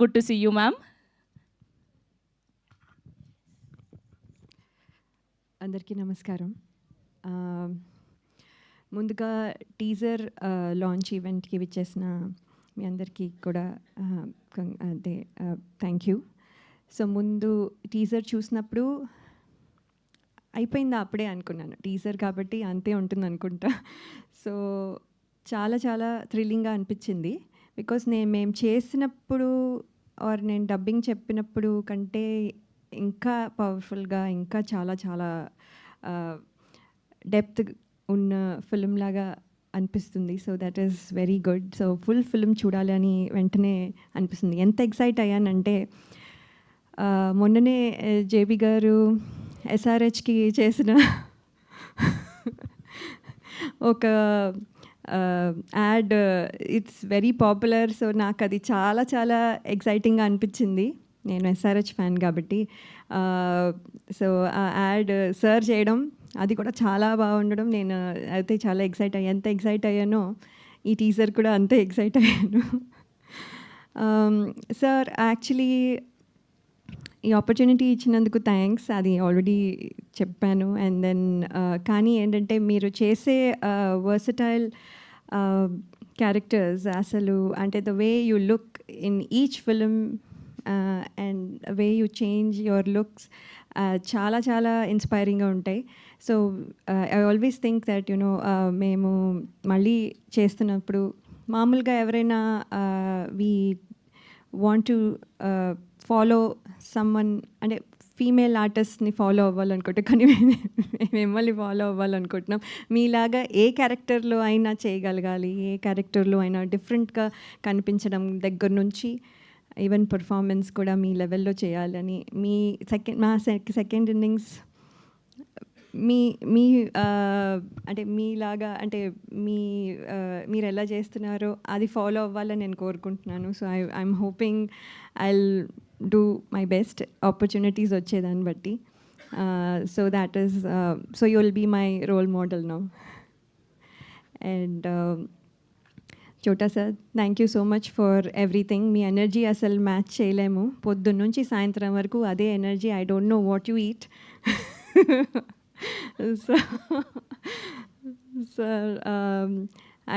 good to see you, ma'am. అందరికీ నమస్కారం. ముందుగా టీజర్ లాంచ్ ఈవెంట్కి విచ్చేసిన మీ అందరికీ కూడా అదే థ్యాంక్ యూ. సో ముందు టీజర్ చూసినప్పుడు అయిపోయిందా అప్పుడే అనుకున్నాను, టీజర్ కాబట్టి అంతే ఉంటుంది అనుకుంటా. సో చాలా చాలా థ్రిల్లింగ్గా అనిపించింది. బికాస్ మేము చేసినప్పుడు ఆర్ నేను డబ్బింగ్ చెప్పినప్పుడు కంటే ఇంకా పవర్ఫుల్గా, ఇంకా చాలా చాలా డెప్త్ ఉన్న ఫిల్మ్ లాగా అనిపిస్తుంది. So that is very good. So full film చూడాలి అని వెంటనే అనిపిస్తుంది. ఎంత ఎక్సైట్ అయ్యానంటే మొన్ననే జేబీ గారు ఎస్ఆర్హెచ్కి చేసిన ఒక add, it's very popular. So నాకు అది చాలా చాలా ఎక్సైటింగ్గా అనిపించింది. నేను ఎస్ఆర్హెచ్ ఫ్యాన్ కాబట్టి. సో ఆ యాడ్ సార్ చేయడం, అది కూడా చాలా బాగుండడం, నేను అయితే చాలా ఎక్సైట్ అయ్యాను. ఎంత ఎక్సైట్ అయ్యానో ఈ టీజర్ కూడా అంతే ఎక్సైట్ అయ్యాను. సార్ యాక్చువల్లీ ఈ ఆపర్చునిటీ ఇచ్చినందుకు థ్యాంక్స్, అది ఆల్రెడీ చెప్పాను. అండ్ దెన్ కానీ ఏంటంటే మీరు చేసే వర్సటైల్ క్యారెక్టర్స్ అసలు అంటే the way you look in each film and way you change your looks చాలా చాలా ఇన్స్పైరింగ్గా ఉంటాయి. So I always think that you know మేము మళ్ళీ చేస్తున్నప్పుడు మామూలుగా ఎవరైనా we want to follow someone అంటే ఫీమేల్ ఆర్టిస్ట్ని ఫాలో అవ్వాలనుకుంటే, కానీ మిమ్మల్ని ఫాలో అవ్వాలనుకుంటున్నాం. మీలాగా ఏ క్యారెక్టర్లో అయినా చేయగలగాలి, ఏ క్యారెక్టర్లో అయినా డిఫరెంట్గా కనిపించడం దగ్గర నుంచి ఈవెన్ పర్ఫార్మెన్స్ కూడా మీ లెవెల్లో చేయాలని మా సెకండ్ ఇన్నింగ్స్ మీ అంటే మీలాగా అంటే మీరు ఎలా చేస్తున్నారో అది ఫాలో అవ్వాలని నేను కోరుకుంటున్నాను. So I'm hoping I'll do my best opportunities వచ్చేదాన్ని బట్టి. So that is so you will be my role model now. And Chota sir, thank you so much for everything. మీ ఎనర్జీ అసలు మ్యాచ్ చేయలేము. పొద్దున్న నుంచి సాయంత్రం వరకు అదే energy. I don't know what you eat. So sir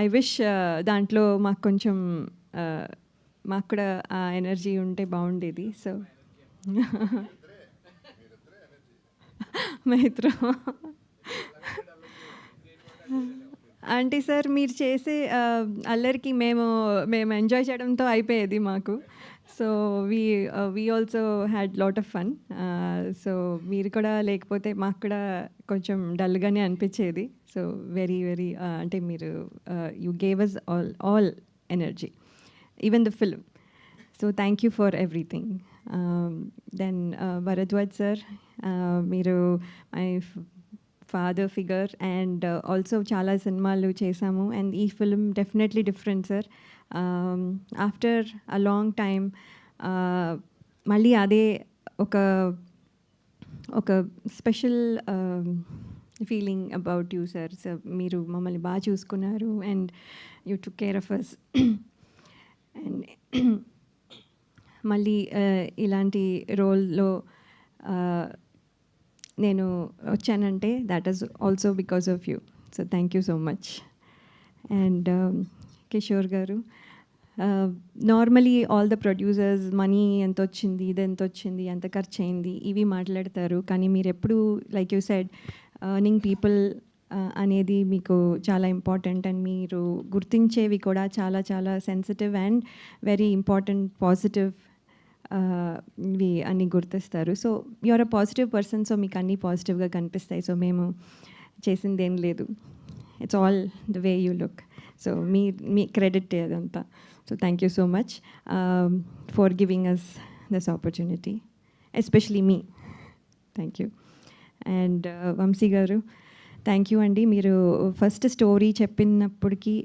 I wish దాంట్లో మాకు కొంచెం మాకు కూడా ఆ ఎనర్జీ ఉంటే బాగుండేది. సో మైత్ర అంటే సార్ మీరు చేసే అల్లరికి మేము ఎంజాయ్ చేయడంతో అయిపోయేది మాకు. So we also had lot of fun. So మీరు కూడా లేకపోతే మాకు కూడా కొంచెం డల్గానే అనిపించేది. సో వెరీ వెరీ అంటే మీరు you gave us all energy, even the film. So thank you for everything. Then Bharadwaj sir, మీరు my father figure and also చాలా సినిమాలు చేశాము. అండ్ ఈ film definitely different sir. After a long time మళ్ళీ అదే ఒక special feeling about you sir. So మీరు మమ్మల్ని బాగా చూసుకున్నారు and you took care of us. And మళ్ళీ ఇలాంటి రోల్లో నేను వచ్చానంటే that is also because of you. So thank you so much. And Kishore గారు, normally all the producers money ఎంత వచ్చింది, ఇది ఎంత వచ్చింది, ఎంత ఖర్చు అయింది, ఇవి మాట్లాడతారు. కానీ మీరు ఎప్పుడు like you said earning people అనేది మీకు చాలా ఇంపార్టెంట్. అండ్ మీరు గుర్తించేవి కూడా చాలా చాలా sensitive and very important positive ఇవి అన్నీ గుర్తిస్తారు. So you are a positive person. So మీకు అన్నీ పాజిటివ్గా కనిపిస్తాయి. సో మేము చేసింది ఏం లేదు, it's all the way you look. So మీ క్రెడిట్ అదంతా. So thank you so much for giving us this opportunity, especially మీ. Thank you. And Vamsi garu, thank you అండి. మీరు ఫస్ట్ స్టోరీ చెప్పినప్పటికీ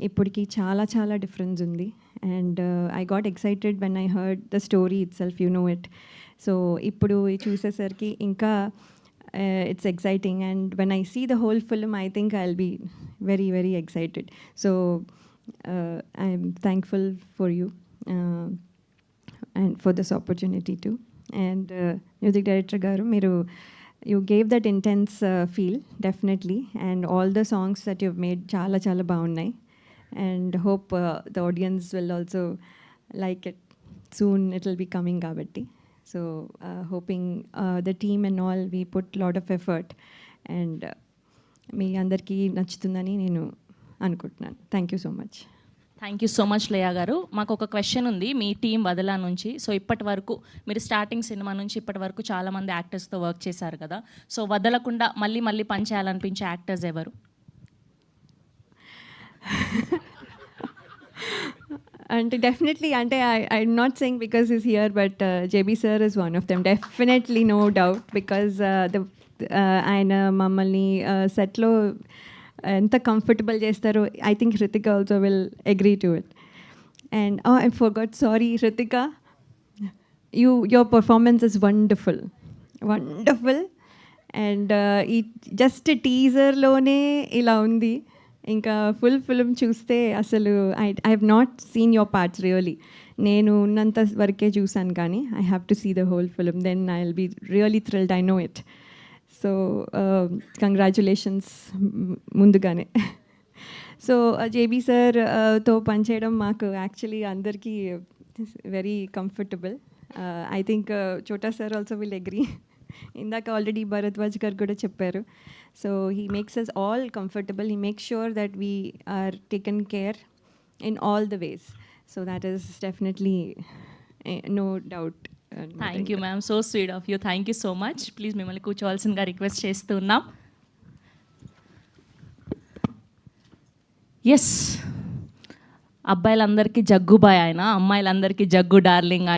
ఇప్పటికీ చాలా చాలా డిఫరెన్స్ ఉంది. And I got excited when I heard the story it self, you know it. So ఇప్పుడు చూసేసరికి ఇంకా it's exciting, and when I see the whole film I think I'll be very very excited. So I'm thankful for you, and for this opportunity too. And music director garu, మీరు you gave that intense feel definitely, and all the songs that you've made చాలా చాలా బాగున్నాయి, and hope the audience will also like it soon. It will be coming kabatti, so hoping the team and all, we put lot of effort, and మీ అందరికీ నచ్చుతుందని నేను అనుకుంటున్నాను. Thank you so much. Thank you so much Leya garu. మాకు ఒక question ఉంది మీ team వదలా నుంచి. So ఇప్పటి వరకు మీరు స్టార్టింగ్ సినిమా నుంచి ఇప్పటి వరకు చాలామంది యాక్టర్స్తో వర్క్ చేశారు కదా, సో వదలకుండా మళ్ళీ మళ్ళీ పని చేయాలనిపించే యాక్టర్స్ ఎవరు? అంటే డెఫినెట్లీ, అంటే I'm not saying because he's here, but JB sir is one of them definitely, no doubt, because ఆయన మమ్మల్ని సెట్లో ఎంత కంఫర్టబుల్ చేస్తారో. I think Hritika also will agree to it. And I forgot, sorry Hritika, your performance is wonderful, wonderful. And ఈ just టీజర్లోనే ఇలా ఉంది, ఇంకా ఫుల్ ఫిల్మ్ చూస్తే అసలు I have not seen your parts really. నేను ఉన్నంత వరకే చూసాను, కానీ I have to see the whole film, then I will be really thrilled, I know it. So congratulations ముందుగానే. సో జేబీ సార్తో పనిచేయడం మాకు యాక్చువల్లీ అందరికీ very comfortable. I think Chota sir also will agree. ఇందాక ఆల్రెడీ భరద్వాజ్ గారు కూడా చెప్పారు. So he makes us all comfortable, he makes sure that we are taken care in all the ways. So that is definitely no doubt. Thank you ma'am, so sweet of you. Thank you so much. Please మిమ్మల్ని కూర్చోవాల్సిందిగా request చేస్తున్నాం. Yes, అబ్బాయిలందరికీ Jaggu Bhai ఆయన, అమ్మాయిలందరికీ jug darling.